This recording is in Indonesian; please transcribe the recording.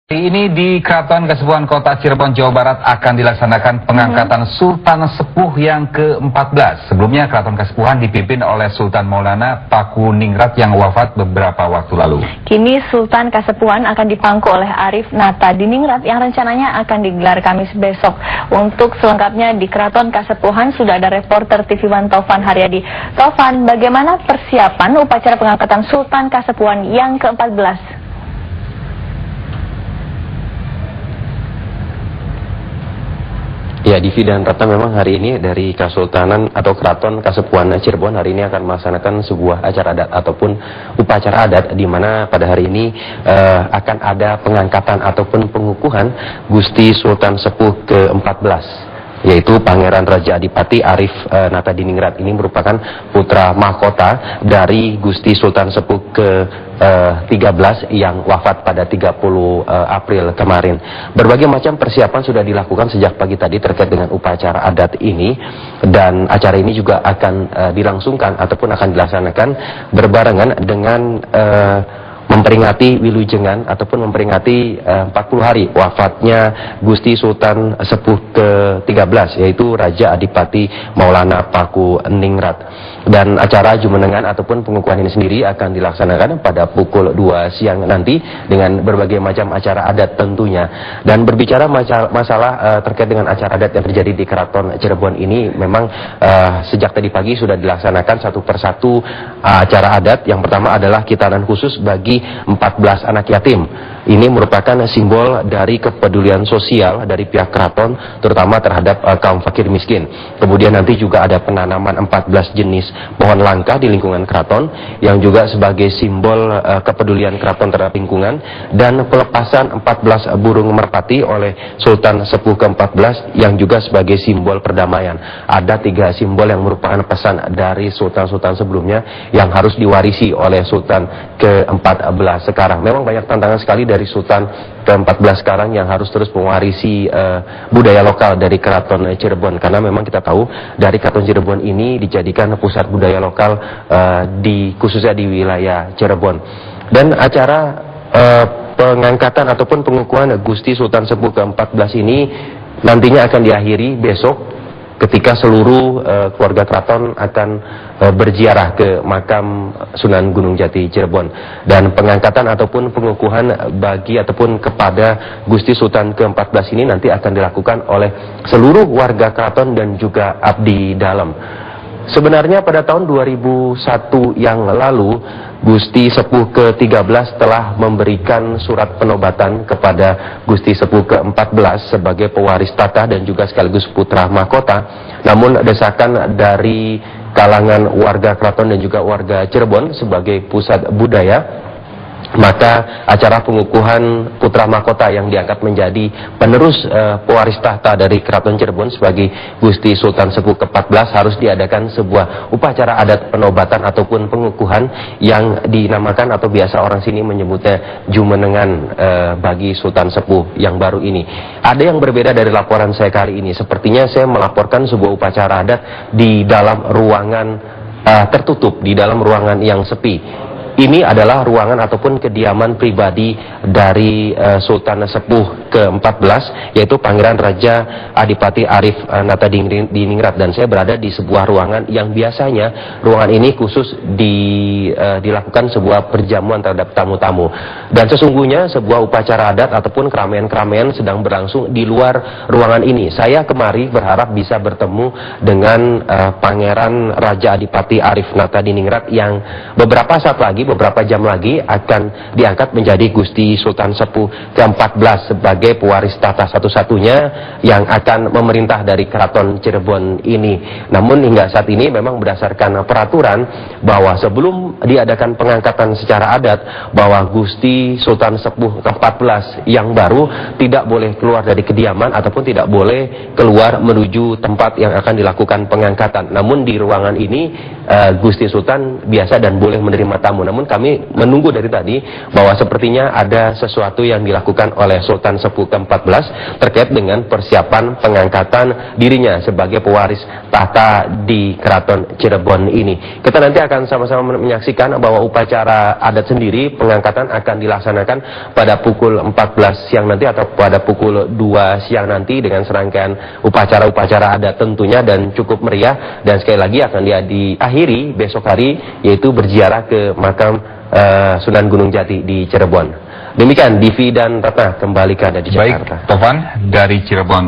Hari ini di Keraton Kasepuhan Kota Cirebon, Jawa Barat akan dilaksanakan pengangkatan Sultan Sepuh yang ke-14. Sebelumnya Keraton Kasepuhan dipimpin oleh Sultan Maulana Pakuningrat yang wafat beberapa waktu lalu. Kini Sultan Kasepuhan akan dipangku oleh Arif Nata Diningrat yang rencananya akan digelar Kamis besok. Untuk selengkapnya di Keraton Kasepuhan sudah ada reporter TV One Taufan Haryadi. Taufan, bagaimana persiapan upacara pengangkatan Sultan Kasepuhan yang ke-14? Ya, Divi dan Rata, memang hari ini dari Kasultanan atau Keraton Kasepuhan Cirebon hari ini akan melaksanakan sebuah acara adat ataupun upacara adat di mana pada hari ini akan ada pengangkatan ataupun pengukuhan Gusti Sultan Sepuh ke-14, yaitu Pangeran Raja Adipati Arif Nata Diningrat. Ini merupakan putra mahkota dari Gusti Sultan Sepuh ke-13 yang wafat pada 30 April kemarin. Berbagai macam persiapan sudah dilakukan sejak pagi tadi terkait dengan upacara adat ini, dan acara ini juga akan dilangsungkan ataupun akan dilaksanakan berbarengan dengan memperingati Wilujengan ataupun memperingati 40 hari wafatnya Gusti Sultan Sepuh ke-13, yaitu Raja Adipati Maulana Pakuningrat. Dan acara jumenengan ataupun pengukuhan ini sendiri akan dilaksanakan pada pukul 2 siang nanti dengan berbagai macam acara adat tentunya. Dan berbicara masalah terkait dengan acara adat yang terjadi di Keraton Cirebon ini, memang sejak tadi pagi sudah dilaksanakan satu persatu acara adat. Yang pertama adalah khitanan khusus bagi 14 anak yatim. Ini merupakan simbol dari kepedulian sosial dari pihak keraton, terutama terhadap kaum fakir miskin. Kemudian nanti juga ada penanaman 14 jenis pohon langka di lingkungan keraton, yang juga sebagai simbol kepedulian keraton terhadap lingkungan, dan pelepasan 14 burung merpati oleh Sultan Sepuh ke-14 yang juga sebagai simbol perdamaian. Ada 3 simbol yang merupakan pesan dari sultan-sultan sebelumnya yang harus diwarisi oleh Sultan ke-14 sekarang. Memang banyak tantangan sekali dari Sultan ke-14 sekarang yang harus terus mewarisi budaya lokal dari Keraton Cirebon, karena memang kita tahu dari Keraton Cirebon ini dijadikan pusat budaya lokal khususnya di wilayah Cirebon. Dan acara pengangkatan ataupun pengukuhan Gusti Sultan Sepuh ke-14 ini nantinya akan diakhiri besok ketika seluruh keluarga keraton akan berziarah ke makam Sunan Gunung Jati Cirebon. Dan pengangkatan ataupun pengukuhan bagi ataupun kepada Gusti Sultan ke-14 ini nanti akan dilakukan oleh seluruh warga keraton dan juga abdi dalam. Sebenarnya pada tahun 2001 yang lalu, Gusti Sepuh ke-13 telah memberikan surat penobatan kepada Gusti Sepuh ke-14 sebagai pewaris tata dan juga sekaligus putra mahkota. Namun desakan dari kalangan warga keraton dan juga warga Cirebon sebagai pusat budaya, maka acara pengukuhan putra mahkota yang diangkat menjadi penerus pewaris tahta dari Keraton Cirebon sebagai Gusti Sultan Sepuh ke-14 harus diadakan sebuah upacara adat penobatan ataupun pengukuhan yang dinamakan atau biasa orang sini menyebutnya jumenengan bagi Sultan Sepuh yang baru ini. Ada yang berbeda dari laporan saya kali ini. Sepertinya saya melaporkan sebuah upacara adat di dalam ruangan tertutup, di dalam ruangan yang sepi. Ini adalah ruangan ataupun kediaman pribadi dari Sultan Sepuh ke-14, yaitu Pangeran Raja Adipati Arif Nata Diningrat. Dan saya berada di sebuah ruangan yang biasanya ruangan ini khusus dilakukan sebuah perjamuan terhadap tamu-tamu. Dan sesungguhnya sebuah upacara adat ataupun keramaian-keramaian sedang berlangsung di luar ruangan ini. Saya kemari berharap bisa bertemu dengan Pangeran Raja Adipati Arif Nata Diningrat yang beberapa saat lagi, beberapa jam lagi akan diangkat menjadi Gusti Sultan Sepuh ke-14 sebagai pewaris tahta satu-satunya yang akan memerintah dari Keraton Cirebon ini. Namun hingga saat ini memang berdasarkan peraturan bahwa sebelum diadakan pengangkatan secara adat, bahwa Gusti Sultan Sepuh ke-14 yang baru tidak boleh keluar dari kediaman ataupun tidak boleh keluar menuju tempat yang akan dilakukan pengangkatan. Namun di ruangan ini Gusti Sultan biasa dan boleh menerima tamu. namun kami menunggu dari tadi bahwa sepertinya ada sesuatu yang dilakukan oleh Sultan Sepuh ke-14 terkait dengan persiapan pengangkatan dirinya sebagai pewaris tahta di Keraton Cirebon ini. Kita nanti akan sama-sama menyaksikan bahwa upacara adat sendiri pengangkatan akan dilaksanakan pada pukul 14 siang nanti atau pada pukul 2 siang nanti dengan serangkaian upacara-upacara adat tentunya dan cukup meriah, dan sekali lagi akan diakhiri besok hari yaitu berziarah ke makam Sunan Gunung Jati di Cirebon. Demikian Divi dan Ratna, kembali ke Anda di Jakarta. Baik, Tovan dari Cirebon.